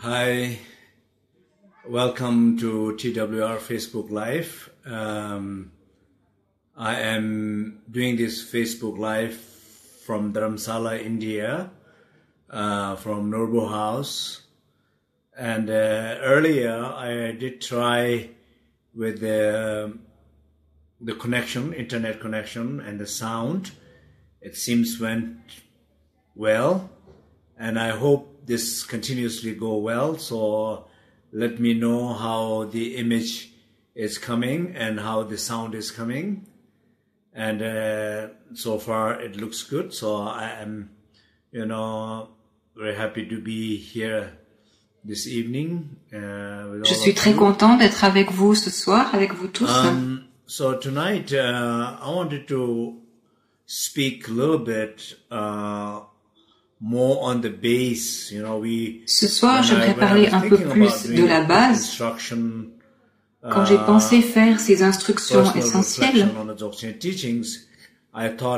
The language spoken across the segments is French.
Hi, welcome to TWR Facebook Live. I am doing this Facebook Live from Dharamsala, India, from Norbu House. And earlier I did try with the connection, internet connection, and the sound. It seems went well, and I hope this continuously go well. So let me know how the image is coming and how the sound is coming. And so far it looks good. So I am, very happy to be here this evening. Je suis très content d'être avec vous ce soir, avec vous tous. So tonight I wanted to speak a little bit more on the base. Ce soir, j'aimerais parler un peu plus de la base. Quand j'ai pensé faire ces instructions essentielles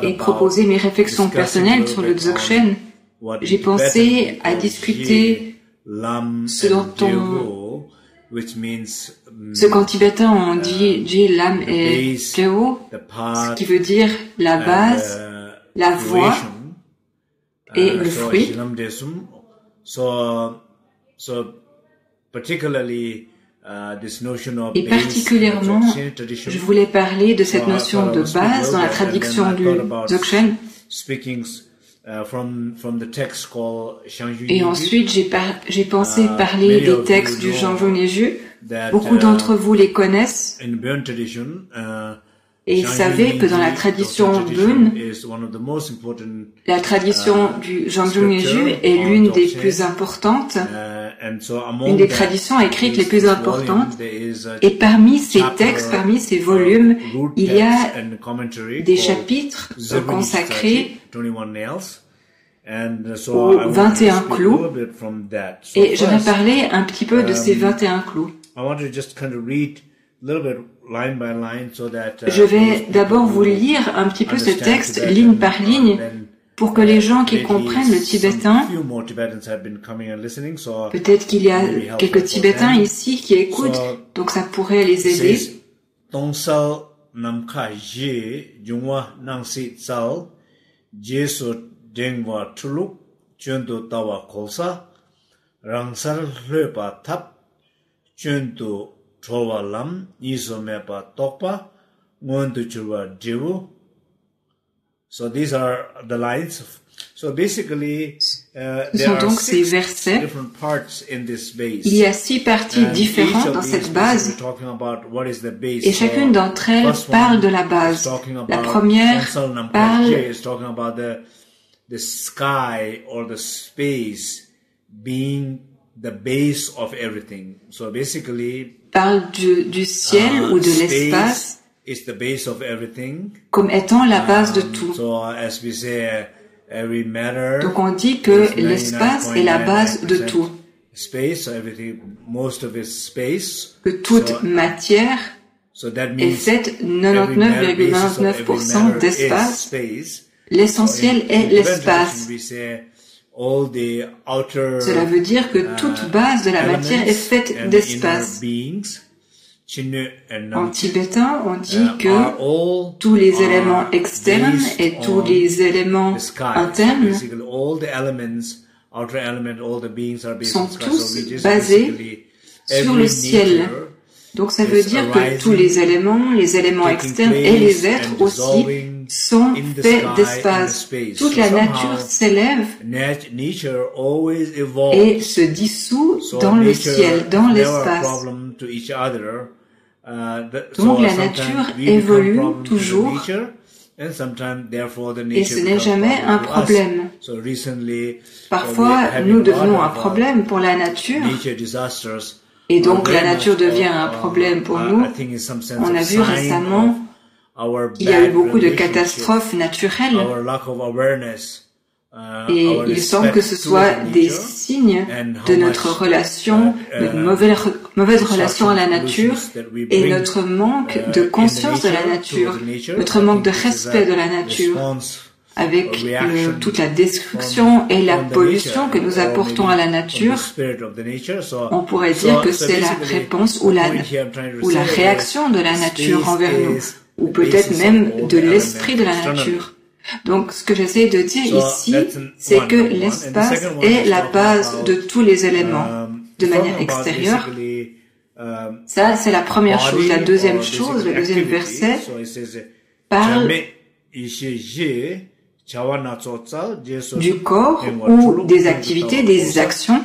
et proposer mes réflexions personnelles sur le Dzogchen, j'ai pensé à discuter ce qu'en tibétain on dit Ji, Lam et Keo, ce qui veut dire la base, la voie et le fruit. Et particulièrement, je voulais parler de cette notion de base dans la traduction du Dzogchen. Et ensuite, j'ai pensé parler des textes du Zhang Zhung. Beaucoup d'entre vous les connaissent. Et ils savaient que dans la tradition Bön, la tradition du Zhang Zhung est l'une des plus importantes, une des traditions écrites les plus importantes. Et parmi ces textes, parmi ces volumes, il y a des chapitres consacrés aux 21 clous. Et j'aimerais parler un petit peu de ces 21 clous. Je vais d'abord vous lire un petit peu ce texte ligne par ligne pour que les gens qui comprennent le tibétain, peut-être qu'il y a quelques Tibétains ici qui écoutent, donc ça pourrait les aider. So these are the lines. So basically, Ce sont donc ces versets. Il y a 6 parties différentes dans cette base, et chacune d'entre elles parle de la base. La première parle the sky or the space being the base of everything. So basically, parle du ciel ou de l'espace is the base of everything. Comme étant la base de tout. So as we say, every matter, donc on dit que l'espace est la base de tout. Space, so everything, most of it space. Que toute matière est faite 99,99% d'espace. L'essentiel est l'espace. Cela veut dire que toute base de la matière est faite d'espace. En tibétain, on dit que tous les éléments externes et tous les éléments internes sont tous basés sur le ciel. Donc ça veut dire que tous les éléments externes et les êtres aussi sont faits d'espace. Toute la nature s'élève et se dissout dans le ciel, dans l'espace. Donc la nature évolue toujours et ce n'est jamais un problème. Parfois, nous devenons un problème pour la nature et donc la nature devient un problème pour nous. On a vu récemment qu'il y a eu beaucoup de catastrophes naturelles et il semble que ce soit des signes de notre relation, de mauvaise relation à la nature et notre manque de conscience de la nature, notre manque de respect de la nature. avec toute la destruction et la pollution que nous apportons à la nature, on pourrait dire que c'est la réponse ou la réaction de la nature envers nous, ou peut-être même de l'esprit de la nature. Donc, ce que j'essaie de dire ici, c'est que l'espace est la base de tous les éléments de manière extérieure. Ça, c'est la première chose. La deuxième chose, le deuxième verset, parle du corps ou des activités, des actions.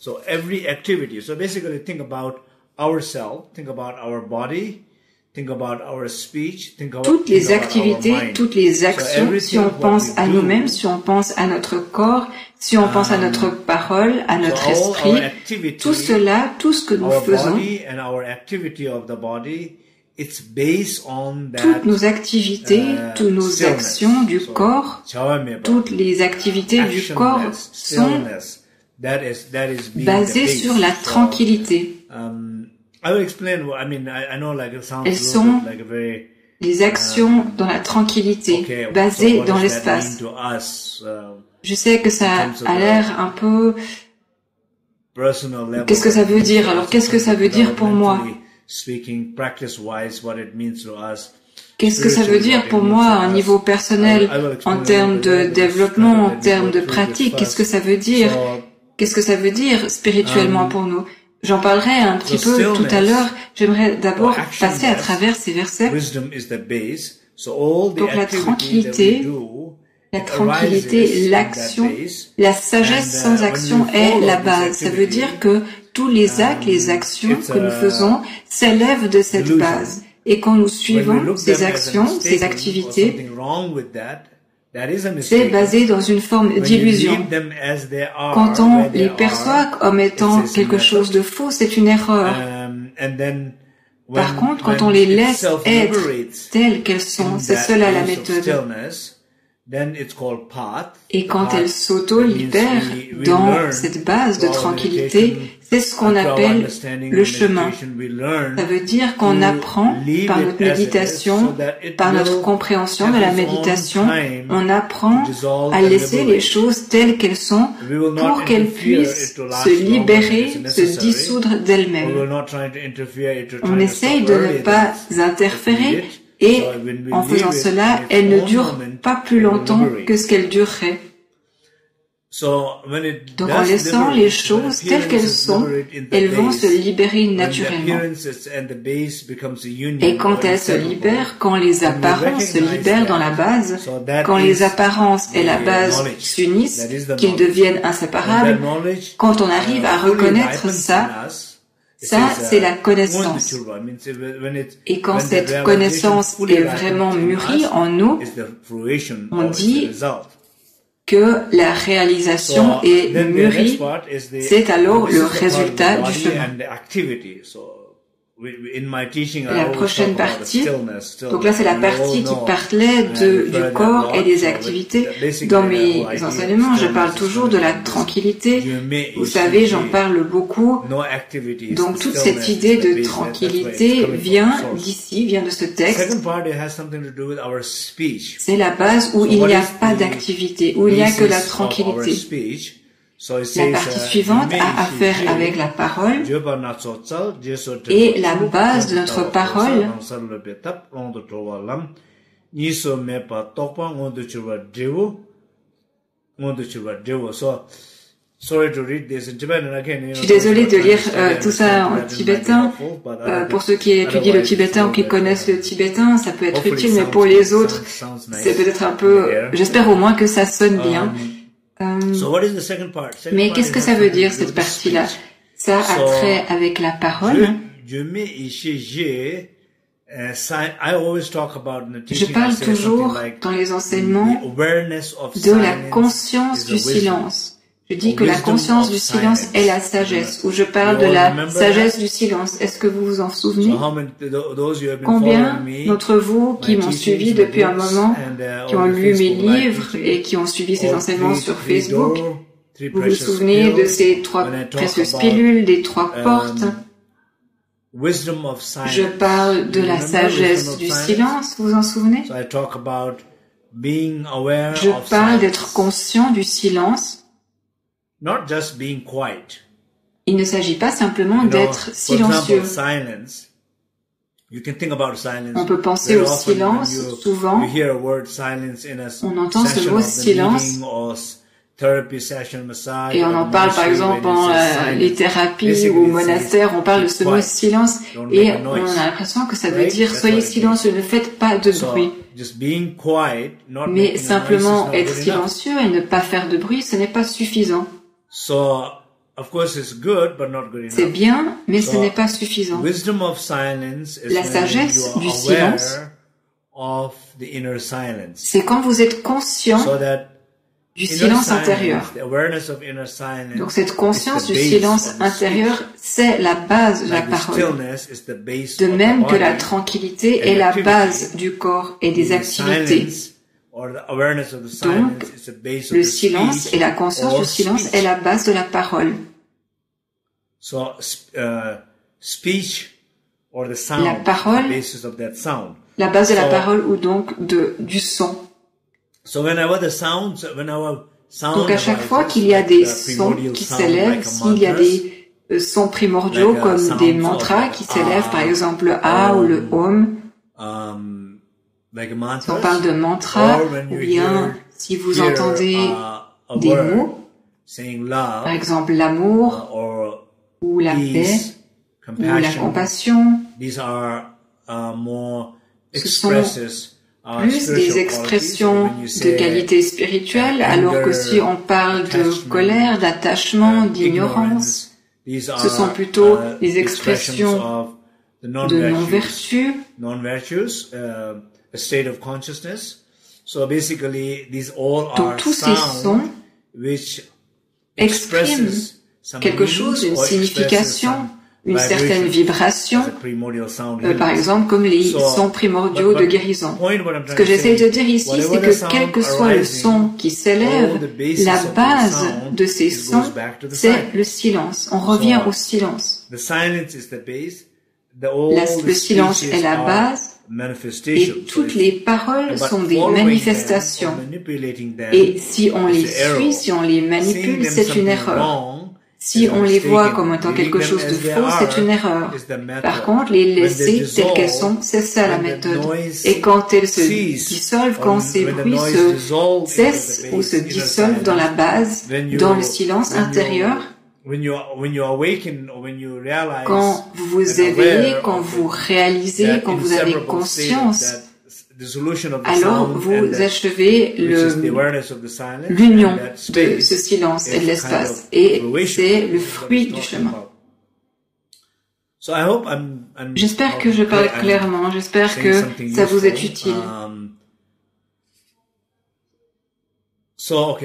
So every activity. So basically think about ourselves, think about our body, think about our speech, think about toutes les activités, toutes les actions, si on pense à nous-mêmes, si on pense à notre corps, si on pense à notre parole, à notre esprit, tout cela, tout ce que nous faisons, toutes nos activités, toutes nos actions du corps, toutes les activités du corps sont basées sur la tranquillité. Elles sont les actions dans la tranquillité, basées dans l'espace. Je sais que ça a l'air un peu... Qu'est-ce que ça veut dire? Alors, qu'est-ce que ça veut dire pour moi? Qu'est-ce que ça veut dire pour moi à un niveau personnel, en termes de développement, en termes de pratique? Qu'est-ce que ça veut dire? Qu'est-ce que ça veut dire spirituellement pour nous? J'en parlerai un petit peu tout à l'heure. J'aimerais d'abord passer à travers ces versets. Donc la tranquillité, l'action, la sagesse sans action est la base. Ça veut dire que tous les actes, les actions que nous faisons s'élèvent de cette base. Et quand nous suivons ces actions, ces activités, c'est basé dans une forme d'illusion. Quand on les perçoit comme étant quelque chose de faux, c'est une erreur. Par contre, quand on les laisse être telles qu'elles sont, c'est cela la méthode. Et quand elles s'auto-libèrent dans cette base de tranquillité, c'est ce qu'on appelle le chemin. Ça veut dire qu'on apprend par notre méditation, par notre compréhension de la méditation, on apprend à laisser les choses telles qu'elles sont pour qu'elles puissent se libérer, se dissoudre d'elles-mêmes. On essaye de ne pas interférer et en faisant cela, elles ne durent pas plus longtemps que ce qu'elles dureraient. Donc en laissant les choses telles qu'elles sont, elles vont se libérer naturellement. Et quand elles se libèrent, quand les apparences se libèrent dans la base, quand les apparences et la base s'unissent, qu'ils deviennent inséparables, quand on arrive à reconnaître ça, c'est la connaissance. Et quand cette connaissance est vraiment mûrie en nous, on dit que la réalisation est mûrie, c'est alors le résultat du chemin. La prochaine partie, donc là c'est la partie qui parlait du corps et des activités. Dans mes enseignements, je parle toujours de la tranquillité. Vous savez, j'en parle beaucoup. Donc toute cette idée de tranquillité vient d'ici, vient de ce texte. C'est la base où il n'y a pas d'activité, où il n'y a que la tranquillité. La partie suivante a affaire avec la parole et la base de notre parole. Je suis désolé de lire tout ça en tibétain. Pour ceux qui étudient le tibétain ou qui connaissent le tibétain, ça peut être utile, mais pour les autres, c'est peut-être un peu... J'espère au moins que ça sonne bien. Mais qu'est-ce que ça veut dire cette partie-là? Ça a trait avec la parole. Je parle toujours dans les enseignements de la conscience du silence. Je dis que la conscience du silence est la sagesse, ou je parle de la sagesse du silence. Est-ce que vous vous en souvenez? Combien d'entre vous qui m'ont suivi depuis un moment, qui ont lu mes livres et qui ont suivi ces enseignements sur Facebook, Vous vous souvenez de ces 3 précieuses pilules, des 3 portes. Je parle de la sagesse du silence, vous vous en souvenez? Je parle d'être conscient du silence. Il ne s'agit pas simplement d'être silencieux. On peut penser au silence, souvent, on entend ce mot silence, et on en parle par exemple dans les thérapies ou au monastère, on parle de ce mot silence, et on a l'impression que ça veut dire soyez silencieux, ne faites pas de bruit. Mais simplement être silencieux et ne pas faire de bruit, ce n'est pas suffisant. C'est bien, mais ce n'est pas suffisant. La sagesse du silence, c'est quand vous êtes conscient du silence intérieur. Donc cette conscience du silence intérieur, c'est la base de la parole. De même que la tranquillité est la base du corps et des activités. Donc, le silence et la conscience du silence est la base de la parole. La parole, la base de la parole ou donc du son. Donc à chaque fois qu'il y a des sons qui s'élèvent, s'il y a des sons primordiaux comme des mantras qui s'élèvent, par exemple le A ou le Om, si on parle de mantra, ou bien si vous entendez des mots, par exemple l'amour, ou la paix, ou la compassion, ce sont plus des expressions de qualité spirituelle, alors que si on parle de colère, d'attachement, d'ignorance, ce sont plutôt des expressions de non-vertu, donc tous ces sons expriment quelque chose, une signification, une certaine vibration, par exemple comme les sons primordiaux de guérison. Ce que j'essaie de dire ici, c'est que quel que soit le son qui s'élève, la base de ces sons, c'est le silence. On revient au silence. Le silence est la base et toutes les paroles sont des manifestations. Et si on les suit, si on les manipule, c'est une erreur. Si on les voit comme étant quelque chose de faux, c'est une erreur. Par contre, les laisser telles qu'elles sont, c'est ça la méthode. Et quand elles se dissolvent, quand ces bruits se cessent ou se dissolvent dans la base, dans le silence intérieur, quand vous vous éveillez, quand vous réalisez, quand vous avez conscience, alors vous achevez l'union de ce silence et de l'espace. Et c'est le fruit du chemin. J'espère que je parle clairement, j'espère que ça vous est utile. Donc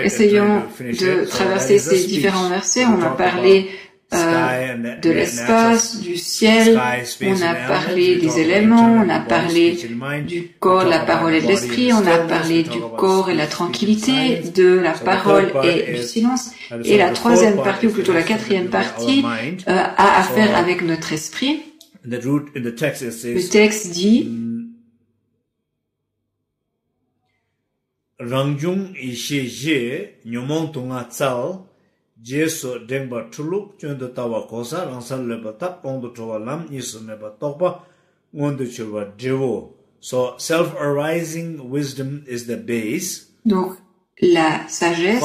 essayons de traverser ces différents versets. On a parlé de l'espace, du ciel, on a parlé des éléments, on a parlé du corps, la parole et de l'esprit, on a parlé du corps et la tranquillité, de la parole et du silence. Et la troisième partie, ou plutôt la quatrième partie, a affaire avec notre esprit. Le texte dit Zhang Zhung ishe je nyomong tunga tsal jeso dengba tuluk chöndo tawa kosa rangsal leba tap ondo towa lam nisu meba tokpa ngondo churwa devo. So self-arising wisdom is the base. Donc la sagesse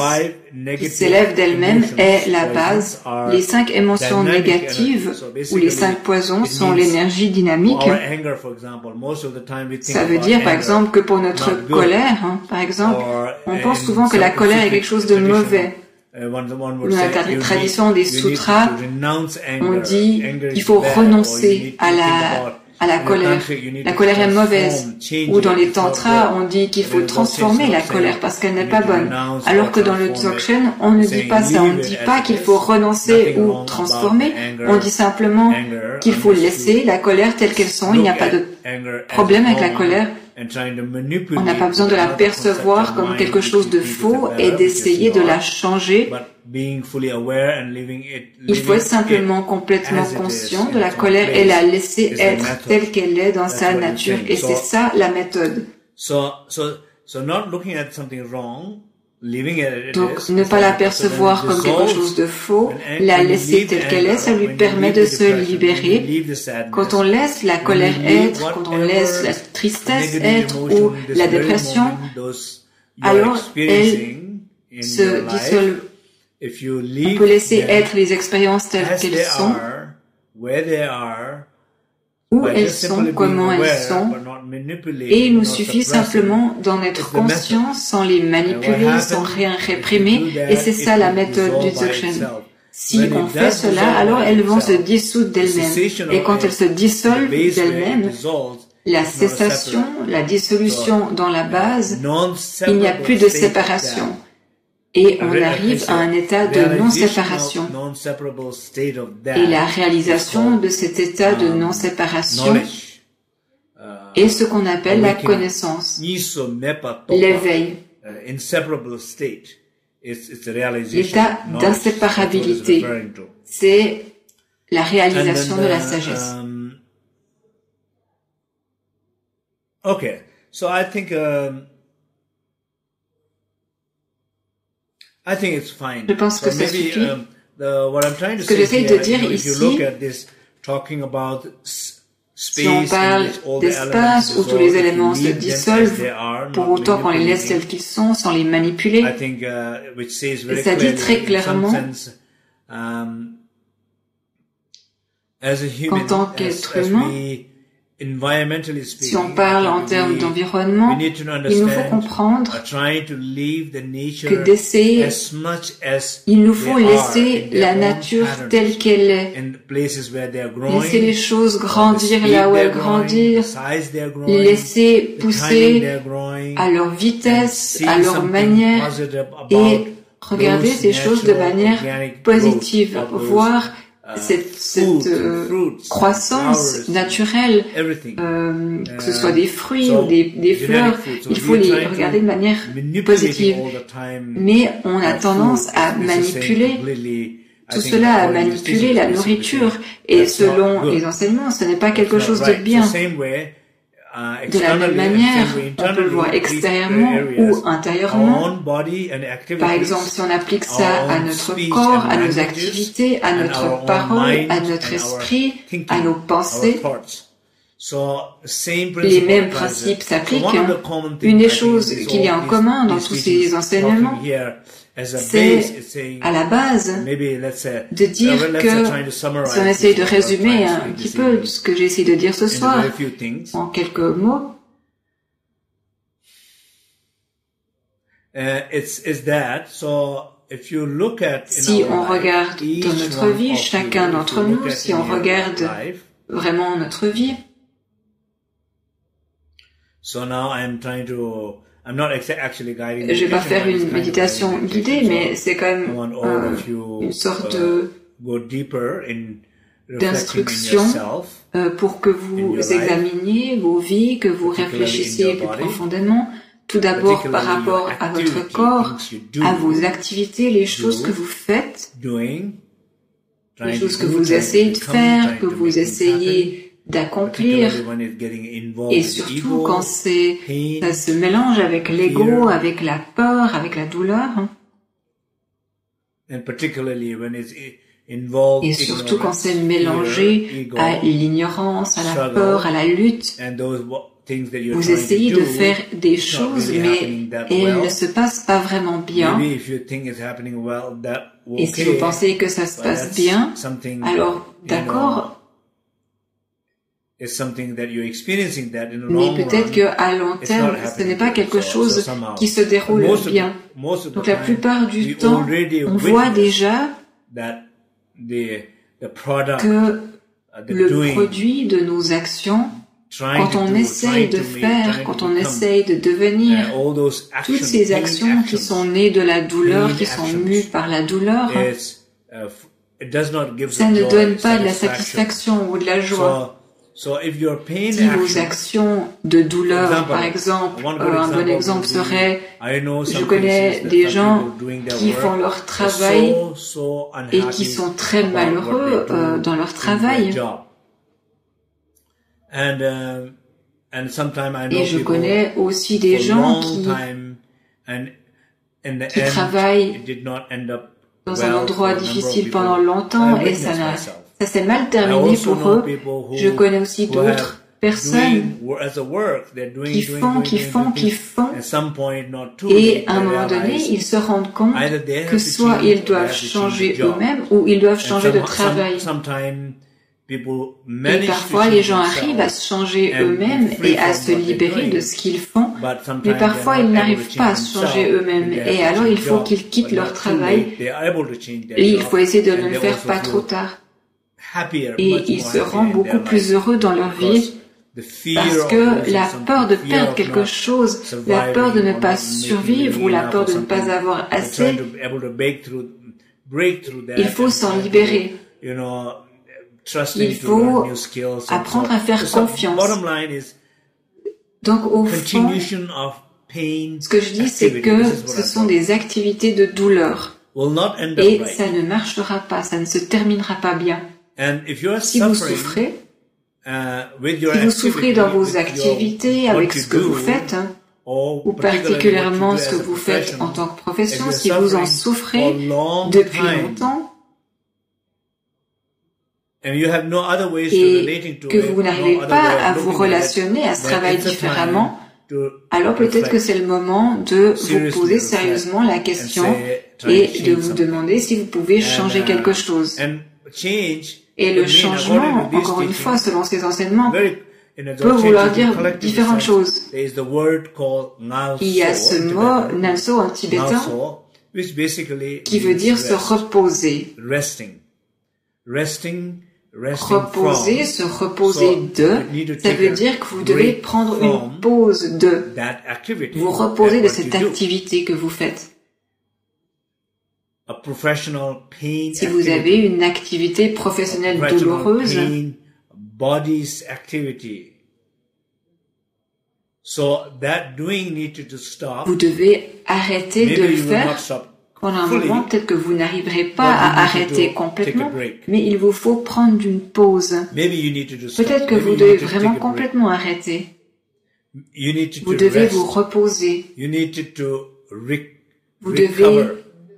qui s'élève d'elle-même est la base. Les 5 émotions négatives ou les 5 poisons sont l'énergie dynamique. Ça veut dire par exemple que pour notre colère, par exemple, on pense souvent que la colère est quelque chose de mauvais. Dans la tradition des sutras, on dit qu'il faut renoncer à la colère. La colère est mauvaise. Ou dans les tantras, on dit qu'il faut transformer la colère parce qu'elle n'est pas bonne. Alors que dans le Dzogchen, on ne dit pas ça. On ne dit pas qu'il faut renoncer ou transformer. On dit simplement qu'il faut laisser la colère telle qu'elle sont. Il n'y a pas de problème avec la colère. On n'a pas besoin de la percevoir comme quelque chose de faux et d'essayer de la changer. Il faut être simplement complètement conscient de la colère et la laisser être telle qu'elle est dans sa nature. Et c'est ça la méthode. Donc, ne pas la percevoir comme quelque chose de faux, la laisser telle qu'elle est, ça lui permet de se libérer. Quand on laisse la colère être, quand on laisse la tristesse être ou la dépression, alors elle se dissolve. On peut laisser être les expériences telles qu'elles sont, où elles sont, comment elles sont, et il nous suffit simplement d'en être conscient sans les manipuler, sans rien réprimer, et c'est ça la méthode du Dzogchen. Si on fait cela, alors elles vont se dissoudre d'elles-mêmes, et quand elles se dissolvent d'elles-mêmes, la cessation, la dissolution dans la base, il n'y a plus de séparation. Et on arrive à un état de non-séparation. Et la réalisation de cet état de non-séparation est ce qu'on appelle la connaissance, l'éveil, l'état d'inséparabilité. C'est la réalisation de la sagesse. Okay, so I think it's fine. Je pense que ça suffit. Ce que j'essaie de dire ici, si on parle d'espace où tous les éléments se dissolvent, pour autant qu'on les laisse tels qu'ils sont, sans les manipuler, et ça dit très clairement qu'en tant qu'être humain, si on parle en termes d'environnement, il nous faut comprendre que d'essayer, il nous faut laisser la nature telle qu'elle est, laisser les choses grandir là où elles grandirent, les laisser pousser à leur vitesse, à leur manière, et regarder ces choses de manière positive, voir cette croissance naturelle, que ce soit des fruits ou des fleurs, il faut les regarder de manière positive. Mais on a tendance à manipuler tout cela, à manipuler la nourriture. Et selon les enseignements, ce n'est pas quelque chose de bien. De la même manière, on peut le voir extérieurement ou intérieurement. Par exemple, si on applique ça à notre corps, à nos activités, à notre parole, à notre esprit, à nos pensées, les mêmes principes s'appliquent. Une des choses qu'il y a en commun dans tous ces enseignements, c'est à la base de dire que, si on essaye de résumer un petit peu ce que j'ai essayé de dire ce soir en quelques mots, si on regarde dans notre vie, chacun d'entre nous, si on regarde vraiment notre vie, je vais pas faire une méditation guidée, mais c'est quand même une sorte d'instruction pour que vous examiniez vos vies, que vous réfléchissiez plus profondément, tout d'abord par rapport à votre corps, à vos activités, les choses que vous faites, les choses que vous essayez de faire, que vous essayez d'accomplir, et surtout quand ça se mélange avec l'ego, avec la peur, avec la douleur, et surtout quand c'est mélangé à l'ignorance, à la peur, à la lutte. Vous essayez de faire des choses, mais elles ne se passent pas vraiment bien. Et si vous pensez que ça se passe bien, alors d'accord, mais peut-être qu'à long terme, ce n'est pas quelque chose qui se déroule bien. Donc la plupart du temps, on voit déjà que le produit de nos actions, quand on essaye de faire, quand on essaye de devenir, toutes ces actions qui sont nées de la douleur, qui sont mues par la douleur, ça ne donne pas de la satisfaction ou de la joie. Si vos actions de douleur, par exemple, un bon exemple serait, je connais des gens qui font leur travail et qui sont très malheureux dans leur travail. Et je connais aussi des gens qui travaillent dans un endroit difficile pendant longtemps et ça s'est mal terminé pour eux. Je connais aussi d'autres personnes qui font et à un moment donné, ils se rendent compte que soit ils doivent changer eux-mêmes ou ils doivent changer de travail. Et parfois, les gens arrivent à se changer eux-mêmes et à se libérer de ce qu'ils font, mais parfois, ils n'arrivent pas à se changer eux-mêmes. Et alors, il faut qu'ils quittent leur travail. Et il faut essayer de ne le faire pas trop tard. Et ils seront beaucoup plus heureux dans leur vie parce que la peur de perdre quelque chose, la peur de ne pas survivre ou la peur de ne pas avoir assez, il faut s'en libérer. Il faut apprendre à faire confiance. Donc au fond, ce que je dis, c'est que ce sont des activités de douleur. Et ça ne marchera pas, ça ne se terminera pas bien. Si vous souffrez, dans vos activités, avec ce que vous faites, ou particulièrement ce que vous faites en tant que profession, si vous en souffrez depuis longtemps, et que vous n'arrivez pas à vous relationner à ce travail différemment, alors peut-être que c'est le moment de vous poser sérieusement la question et de vous demander si vous pouvez changer quelque chose. Et le changement, encore une fois, selon ces enseignements, peut vouloir dire différentes choses. Il y a ce mot Nalso en tibétain qui veut dire se reposer. Reposer, se reposer de, ça veut dire que vous devez prendre une pause de, vous reposer de cette activité que vous faites. Si vous avez une activité professionnelle douloureuse, vous devez arrêter de le faire. Pendant un moment, peut-être que vous n'arriverez pas à arrêter complètement, mais il vous faut prendre une pause. Peut-être que vous devez vraiment complètement arrêter. Vous devez vous reposer. Vous devez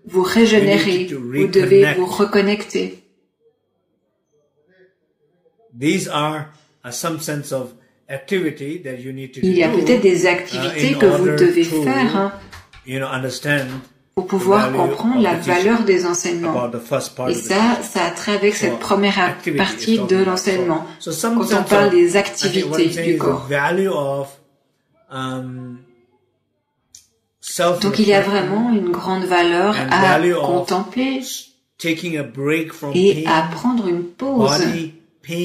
vous régénérer. Vous devez vous reconnecter. Il y a peut-être des activités que vous devez faire pour pouvoir comprendre la valeur des enseignements. Et ça a trait avec cette première partie de l'enseignement, quand on parle des activités du corps. Donc il y a vraiment une grande valeur à contempler et à prendre une pause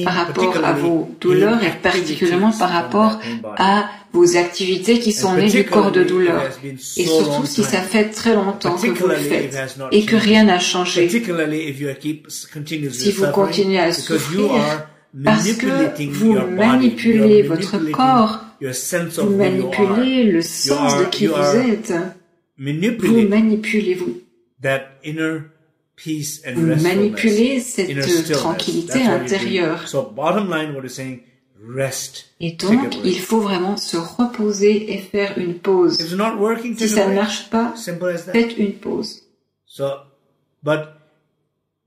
par rapport à vos douleurs et particulièrement par rapport à vos activités qui sont nées du corps de douleur. Et surtout si ça fait très longtemps que vous le faites et que rien n'a changé. Si vous continuez à souffrir parce que vous manipulez votre corps, vous manipulez le sens de qui vous êtes, vous manipulez cette tranquillité intérieure. Et donc, il faut vraiment se reposer et faire une pause. Si ça ne marche pas, faites une pause.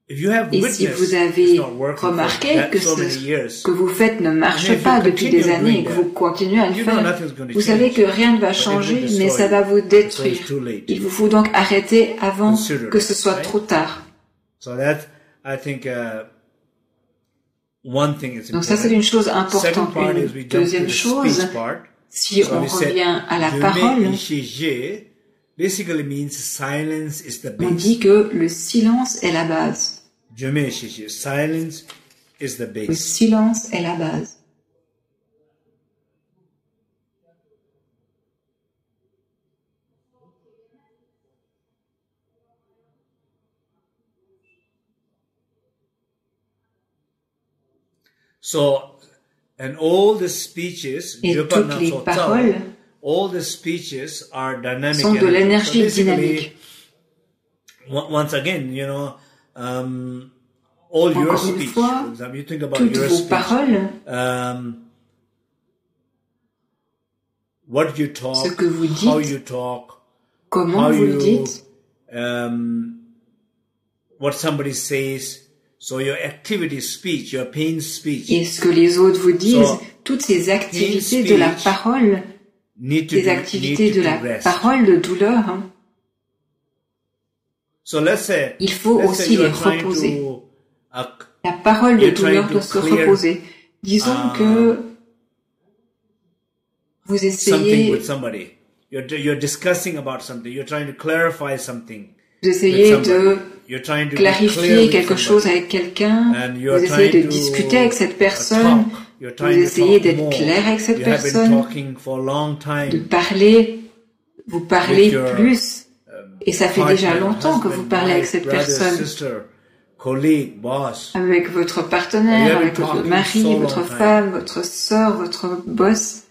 Et si vous avez remarqué que ce que vous faites ne marche pas depuis des années et que vous continuez à le faire, vous savez que rien ne va changer, mais ça va vous détruire. Il vous faut donc arrêter avant que ce soit trop tard. Donc ça, c'est une chose importante. Une deuxième chose, si on revient à la parole, on dit que le silence est la base. Le silence est la base. Et toutes les paroles sont de l'énergie dynamique. Encore une fois, toutes vos paroles, ce que vous dites, comment vous le dites, et ce que les autres vous disent, toutes ces activités de la parole, les activités de la parole de douleur, il faut aussi les reposer. La parole de douleur doit se reposer. Disons que vous essayez de clarifier quelque chose avec quelqu'un, vous essayez de discuter avec cette personne, vous essayez d'être clair avec cette personne, de parler, vous parlez plus, et ça fait déjà longtemps que vous parlez avec cette personne, avec votre partenaire, avec votre mari, votre femme, votre sœur, votre boss.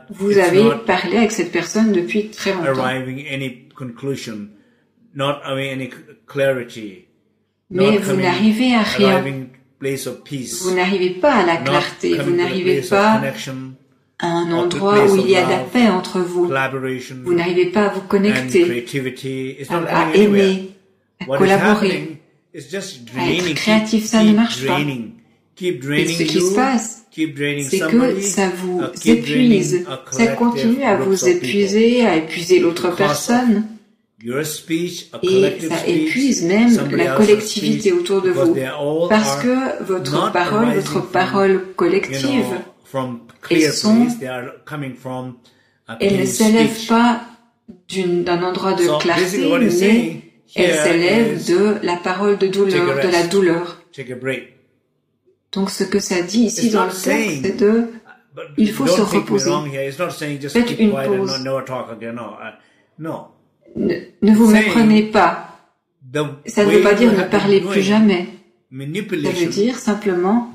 Vous avez parlé avec cette personne depuis très longtemps. Mais vous n'arrivez à rien. Vous n'arrivez pas à la clarté. Vous n'arrivez pas à un endroit où il y a de la paix entre vous. Vous n'arrivez pas à vous connecter, à aimer, à collaborer, à être créatif. Ça ne marche pas. Et ce qui se passe, c'est que ça vous épuise. Ça continue à vous épuiser, à épuiser l'autre personne. Et ça épuise même la collectivité autour de vous. Parce que votre parole collective, elles ne s'élèvent pas d'un endroit de clarté, mais elles s'élèvent de la parole de douleur, de la douleur. Donc ce que ça dit ici dans le texte, c'est il faut se reposer. Faites une pause. Ne vous méprenez pas. Ça ne veut pas dire ne parlez plus jamais. Ça veut dire simplement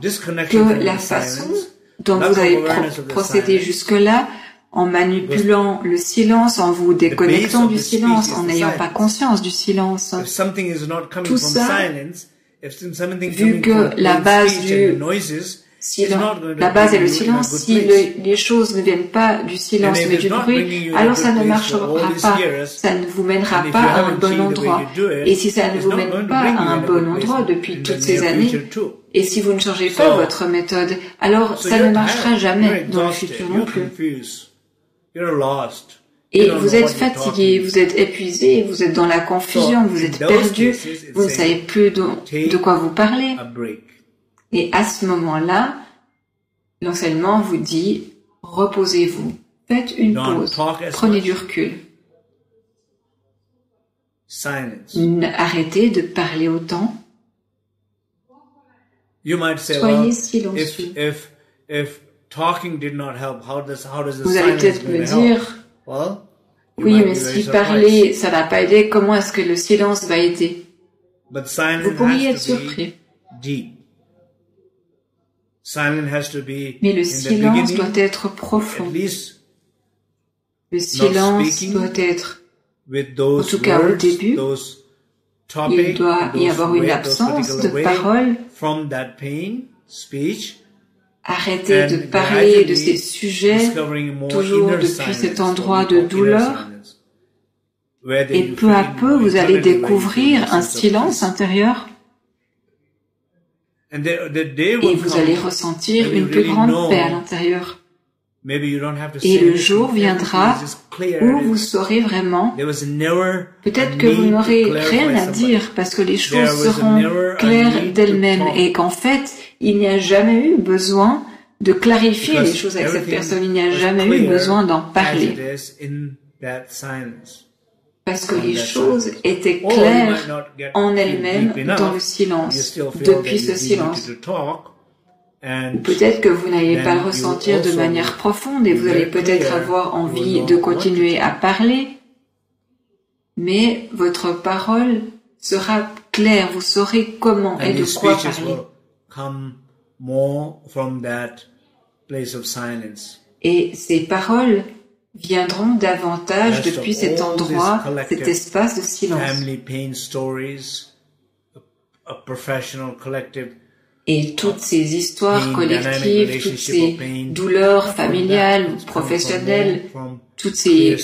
que la façon dont vous avez procédé jusque-là, en manipulant le silence, en vous déconnectant du silence, en n'ayant pas conscience du silence, tout ça, vu que la base du silence, la base est le silence, si les choses ne viennent pas du silence mais du bruit, alors ça ne marchera pas, ça ne vous mènera pas à un bon endroit. Et si ça ne vous mène pas à un bon endroit depuis toutes ces années, et si vous ne changez pas votre méthode, alors ça ne marchera jamais dans le futur non plus. Et vous êtes fatigué, vous êtes épuisé, vous êtes dans la confusion, vous êtes perdu, vous ne savez plus de quoi vous parlez. Et à ce moment-là, l'enseignement vous dit, reposez-vous, faites une pause, prenez du recul. Arrêtez de parler autant. Soyez silencieux. Vous allez peut-être me dire, oui, mais si parler, ça n'a pas aidé, comment est-ce que le silence va aider? Vous pourriez être surpris. Mais le silence doit être profond. Le silence doit être, en tout cas au début, il doit y avoir une absence de parole. Arrêtez de parler de ces sujets, toujours depuis cet endroit de douleur. Et peu à peu, vous allez découvrir un silence intérieur. Et vous allez ressentir une plus grande paix à l'intérieur. Et le jour viendra où vous saurez vraiment, peut-être que vous n'aurez rien à dire parce que les choses seront claires d'elles-mêmes et qu'en fait, il n'y a jamais eu besoin de clarifier les choses avec cette personne, il n'y a jamais eu besoin d'en parler. Parce que les choses étaient claires en elles-mêmes dans le silence, depuis ce silence. Ou peut-être que vous n'allez pas le ressentir de manière profonde et vous allez peut-être avoir envie de continuer à parler, mais votre parole sera claire, vous saurez comment et de quoi parler. Et ces paroles viendront davantage depuis cet endroit, cet espace de silence. Et toutes ces histoires collectives, toutes ces douleurs familiales ou professionnelles, toutes ces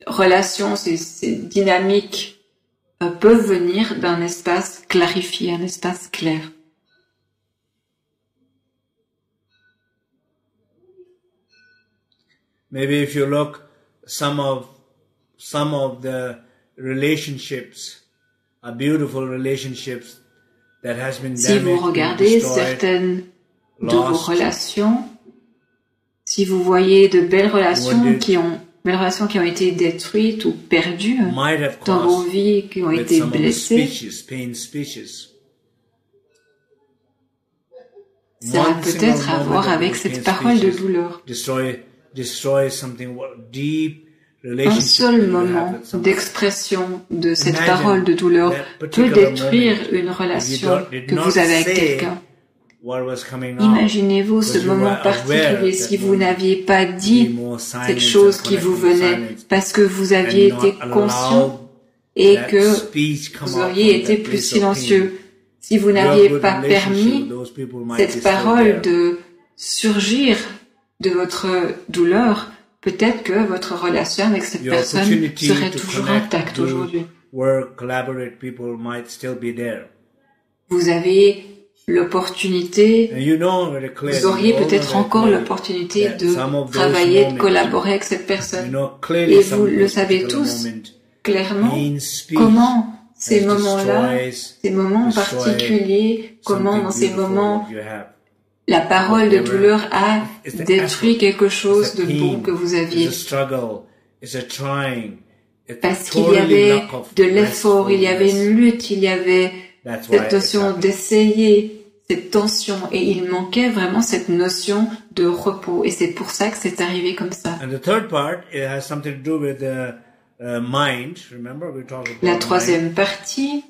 relations, ces dynamiques peuvent venir d'un espace clarifié, un espace clair. Maybe if you look some of the relationships, beautiful relationships that has been damaged. Si vous regardez certaines de vos relations, si vous voyez de belles relations qui ont été détruites ou perdues dans vos vies, qui ont été blessées, ça a peut-être à voir avec cette parole de douleur. Un seul moment d'expression de cette parole de douleur peut détruire une relation que vous avez avec quelqu'un. Imaginez-vous ce moment particulier si vous n'aviez pas dit cette chose qui vous venait parce que vous aviez été conscient et que vous auriez été plus silencieux. Si vous n'aviez pas permis cette parole de surgir de votre douleur, peut-être que votre relation avec cette personne serait toujours intacte aujourd'hui. Vous avez l'opportunité, vous auriez peut-être encore l'opportunité de travailler, de collaborer avec cette personne. Et vous le savez tous clairement comment ces moments-là, ces moments particuliers, comment dans ces moments la parole de douleur a détruit quelque chose de bon que vous aviez. Parce qu'il y avait de l'effort, il y avait une lutte, il y avait cette notion d'essayer, cette tension, et il manquait vraiment cette notion de repos. Et c'est pour ça que c'est arrivé comme ça. La troisième partie,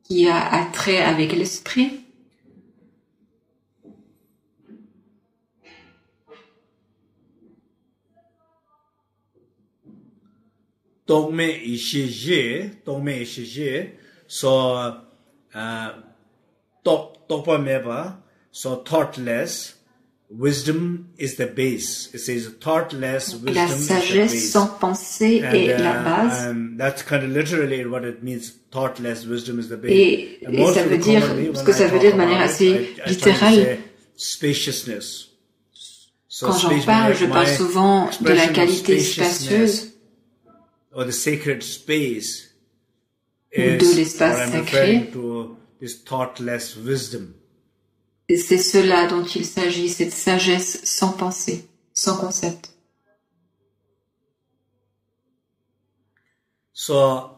qui a attrait avec l'esprit, so thoughtless, wisdom is the base. It says thoughtless wisdom. La sagesse sans pensée est la base. That's kind of literally what it means. Thoughtless wisdom is the base. Et ça veut dire, ce que ça veut dire de manière assez littérale. Spaciousness. Quand j'en parle, je parle souvent de la qualité spacieuse. Or the sacred space ou de l'espace sacré. This thoughtless wisdom. C'est cela dont il s'agit, cette sagesse sans pensée, sans concept. So,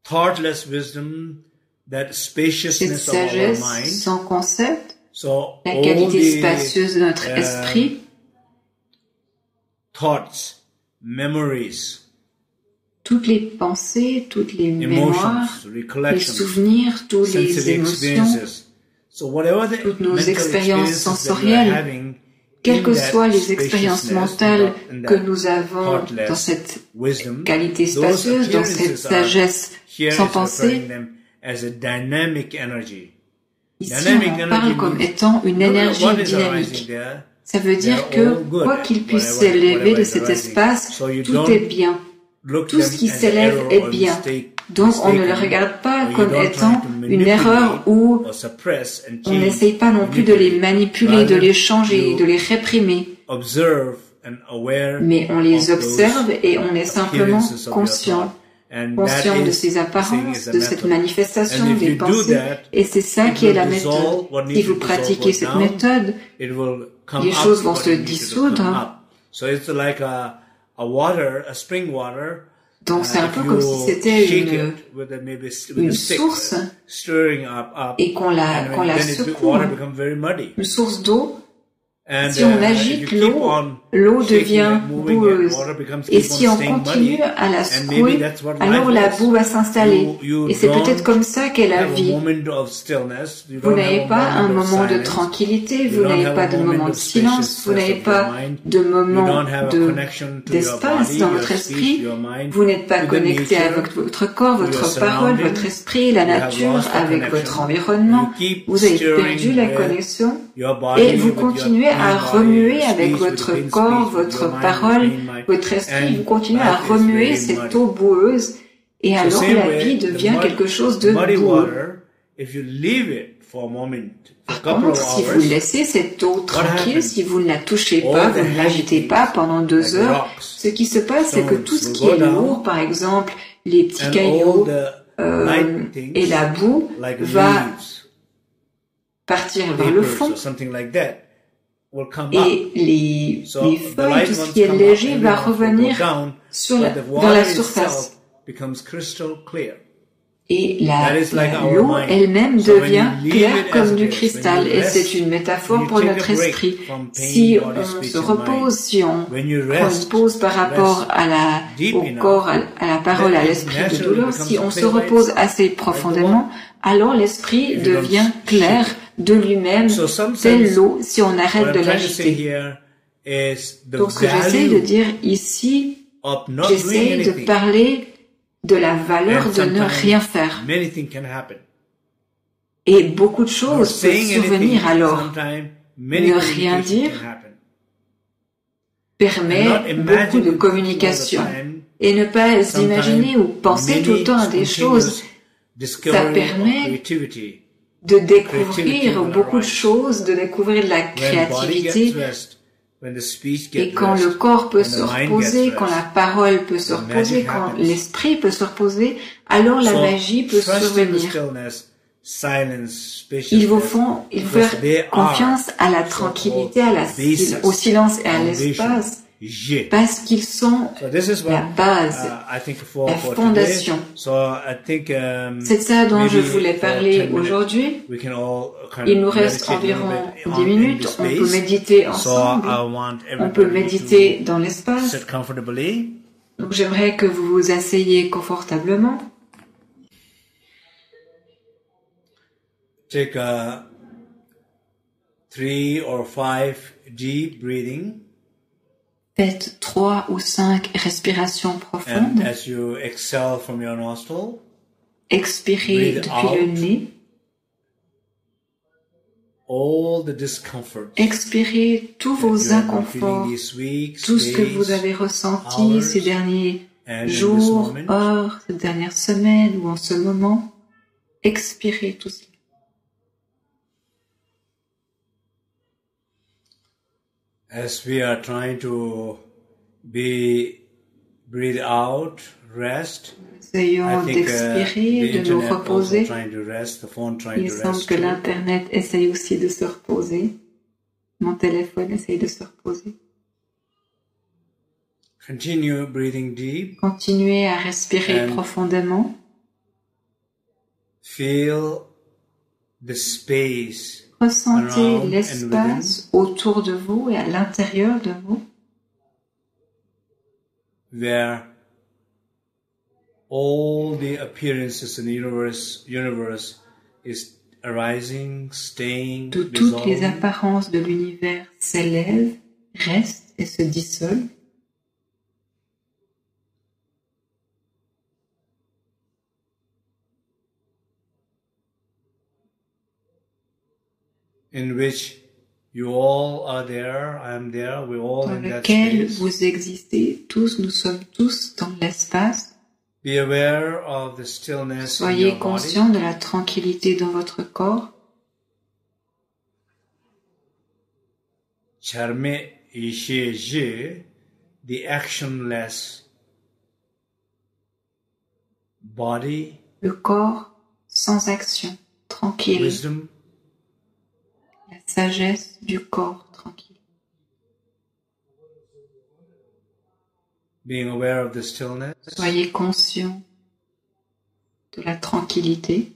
thoughtless wisdom, that spaciousness of our mind. Cette sagesse sans concept, la qualité spacieuse de notre esprit. Thoughts, memories. Toutes les pensées, toutes les mémoires, les souvenirs, toutes les émotions, toutes nos expériences sensorielles, quelles que soient les expériences mentales que nous avons dans cette qualité spacieuse, dans cette sagesse sans pensée, ici on en parle comme étant une énergie dynamique. Ça veut dire que, quoi qu'il puisse s'élever de cet espace, tout est bien. Tout ce qui s'élève est bien. Donc, on ne le regarde pas comme étant une erreur ou on n'essaye pas non plus de les manipuler, de les changer, de les réprimer. Mais on les observe et on est simplement conscient de ces apparences, de cette manifestation des pensées. Et c'est ça qui est la méthode. Si vous pratiquez cette méthode, les choses vont se dissoudre. Donc c'est un peu comme si c'était une source et qu'on la secoue, une source d'eau, Si on agite l'eau, l'eau devient boueuse. Et si on continue à la secouer, alors la boue va s'installer. Et c'est peut-être comme ça qu'est la vie. Vous n'avez pas un moment de tranquillité, vous n'avez pas de moment de silence, vous n'avez pas de moment d'espace dans votre esprit, vous n'êtes pas connecté avec votre corps, votre parole, votre esprit, la nature, avec votre environnement. Vous avez perdu la connexion et vous continuez à remuer avec votre corps, votre parole, votre esprit, vous continuez à remuer cette eau boueuse et alors la vie devient quelque chose de boueux. Par contre, si vous laissez cette eau tranquille, si vous ne la touchez pas, vous ne l'agitez pas pendant 2 heures, ce qui se passe, c'est que tout ce qui est lourd, par exemple, les petits cailloux et la boue, va partir vers le fond. Et les feuilles, tout ce qui est léger, va revenir vers la surface. Et l'eau elle-même devient claire comme du cristal. Et c'est une métaphore pour notre esprit. Si on se repose, si on prend une pause par rapport au corps, à la parole, à l'esprit de douleur, si on se repose assez profondément, alors l'esprit devient clair de lui-même, tel l'eau, si on arrête de l'agiter. Donc ce que j'essaie de dire ici, j'essaie de parler de la valeur de ne rien faire. Et beaucoup de choses peuvent survenir alors. Ne rien dire permet beaucoup de communication. Et ne pas imaginer ou penser tout le temps à des choses, ça permet de découvrir beaucoup de choses, de découvrir de la créativité. Et quand le corps peut se reposer, quand la parole peut se reposer, quand l'esprit peut se reposer, alors la magie peut survenir. Il faut faire confiance à la tranquillité, au silence et à l'espace, parce qu'ils sont la base, la fondation. C'est ça dont je voulais parler aujourd'hui. Il nous reste environ 10 minutes. On peut méditer ensemble. On peut méditer dans l'espace. Donc j'aimerais que vous vous asseyez confortablement. Take 3 or 5 deep breathing. Faites 3 ou 5 respirations profondes. And as you exhale from your nostril, expirez depuis le nez. All the discomforts. Expirez tous vos inconforts, tout ce que vous avez ressenti ces derniers jours, heures, ces dernières semaines ou en ce moment. Expirez tout cela. As we are trying to breathe out, rest. Essayons d'expirer, de nous reposer. Il semble que l'Internet essaye aussi de se reposer. Mon téléphone essaye de se reposer. Continue breathing deep. Continuez à respirer profondément. Feel the space. Ressentez l'espace autour de vous et à l'intérieur de vous. Where all the appearances in the universe is arising, staying, d'où toutes les apparences de l'univers s'élèvent, restent et se dissolvent. In which you all are there, I am there, we all dans in that lequel space. Vous existez, tous, nous sommes tous dans l'espace. Be aware of the stillness in Soyez your conscient body. de la tranquillité dans votre corps. Charme ishe je, the actionless body, Le corps sans action, tranquille. wisdom, La sagesse du corps tranquille. being aware of the stillness. Soyez conscient de la tranquillité.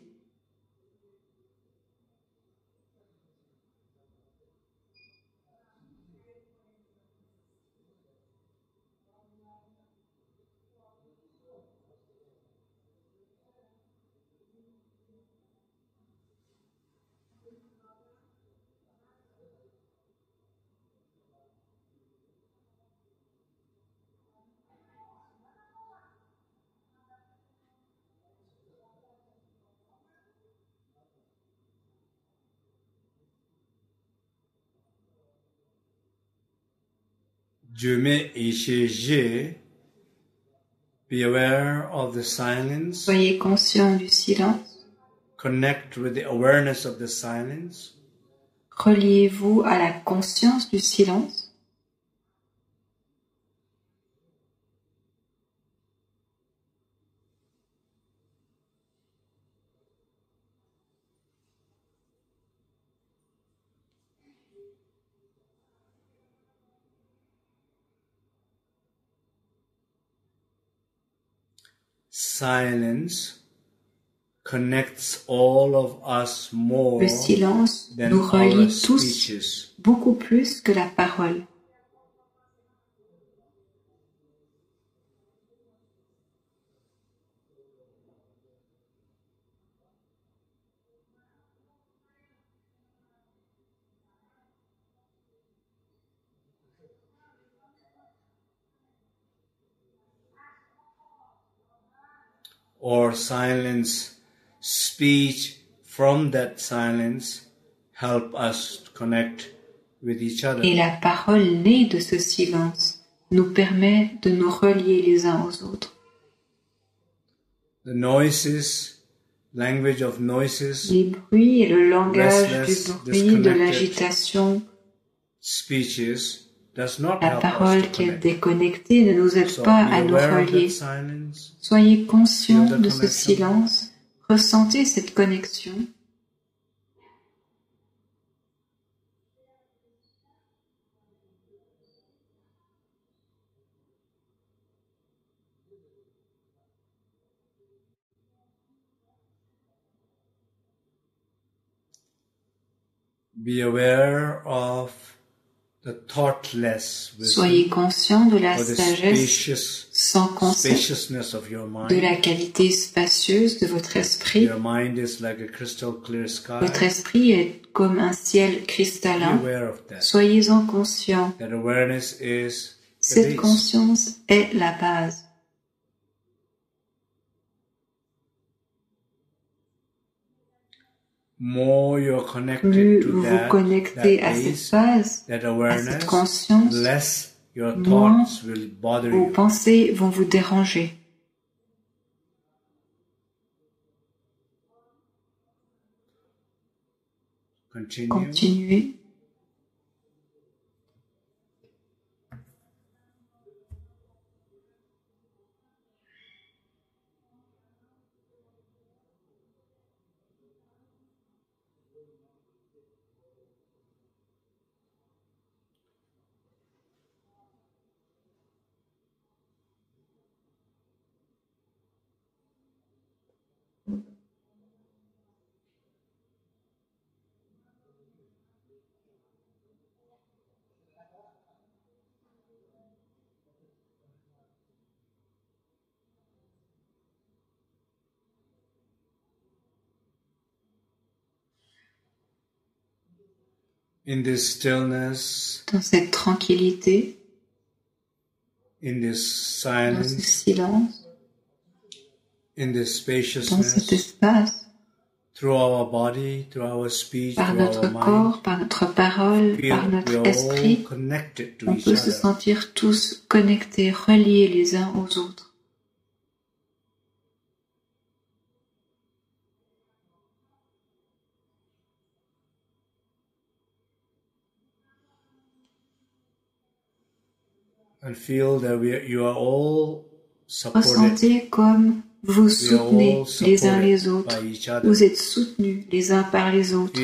Be aware of the silence. Soyez conscient du silence. Connect with the awareness of the silence. Reliez-vous à la conscience du silence. Silence connects all of us more. Le silence nous relie tous beaucoup plus que la parole. Or silence, speech from that silence help us to connect with each other. Et la parole née de ce silence nous permet de nous relier les uns aux autres. The noises, language of noises, les bruits et le langage du bruit, de l'agitation, speeches, la parole qui est déconnectée ne nous aide pas à nous relier. Soyez conscients de ce silence, ressentez cette connexion. Be aware of the thoughtless wisdom, soyez conscient de la sagesse sans concept, de la qualité spacieuse de votre esprit. Your mind is like a crystal clear sky. Votre esprit est comme un ciel cristallin. Soyez-en conscient. That awareness is Cette conscience est la base. Plus vous vous connectez à cette base, à cette conscience, moins vos pensées vont vous déranger. Continuez. In this stillness, dans cette tranquillité, in this silence, dans ce silence, in this spaciousness, dans cet espace, through our body, through our speech, par through notre our corps, mind, par notre parole, par notre esprit, on peut se sentir tous connectés, reliés les uns aux autres. And feel that you are all supported. Ressentez comme vous soutenez les uns les autres. Vous êtes soutenus les uns par les autres.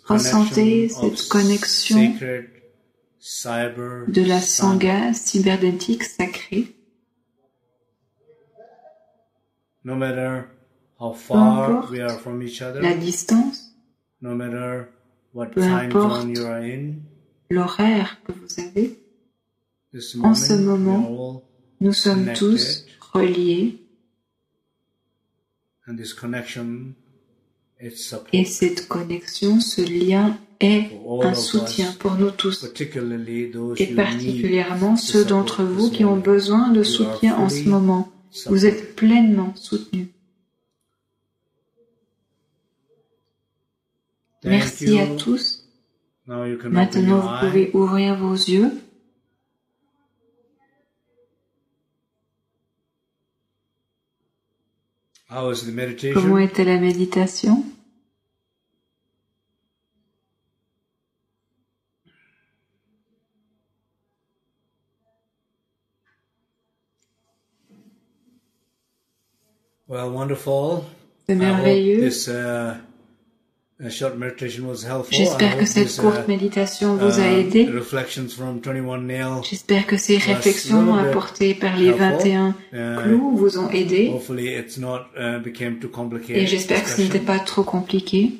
Ressentez cette connexion de la sangha cybernétique sacrée. No matter how Peu far importe we are from each other, la distance, no matter what peu time zone importe you are in, l'horaire que vous avez, this en ce we are moment, all nous sommes connected, tous reliés and this connection is support et cette connexion, ce lien est for all un of soutien us, pour nous tous. particularly those Et who particulièrement need ceux the d'entre support vous this qui ont morning. besoin de You soutien are en ce fully moment. Vous êtes pleinement soutenus. Thank Merci you. à tous. Now you can open Maintenant, your vous eye. pouvez ouvrir vos yeux. Comment était la méditation? Well, wonderful. C'est merveilleux. J'espère que cette courte méditation vous a aidé. J'espère que ces réflexions apportées par les 21 clous vous ont aidé. Et j'espère que ce n'était pas trop compliqué.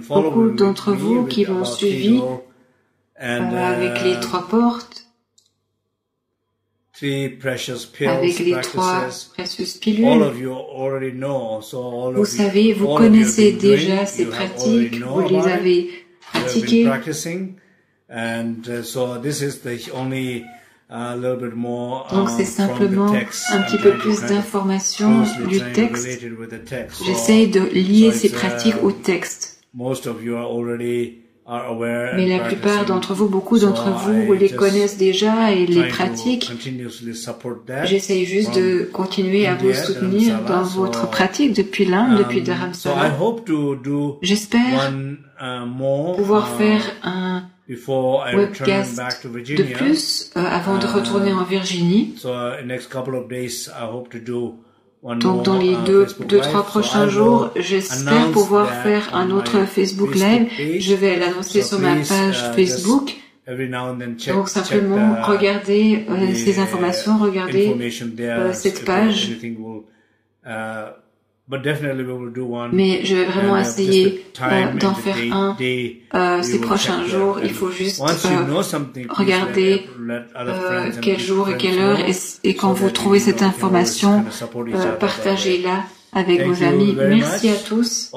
Beaucoup d'entre vous qui m'ont suivi avec les 3 portes, avec les 3 précieuses pilules. Vous savez, vous connaissez déjà ces pratiques, vous les avez pratiquées. Donc c'est simplement un petit peu plus d'informations du texte. J'essaye de lier ces pratiques au texte. Mais la plupart d'entre vous, beaucoup d'entre vous les connaissent déjà et les pratiquent. J'essaye juste de continuer à vous soutenir dans votre pratique depuis l'Inde, depuis Dharamsala. J'espère pouvoir faire un webcast de plus avant de retourner en Virginie. Donc dans les 2-3 prochains jours, j'espère pouvoir faire un autre Facebook Live. Je vais l'annoncer sur ma page Facebook. Donc simplement regardez ces informations, regardez cette page. Mais je vais vraiment essayer d'en faire un ces prochains jours. Il faut juste regarder quel jour et quelle heure, et quand vous trouvez cette information, partagez-la avec vos amis. Merci à tous.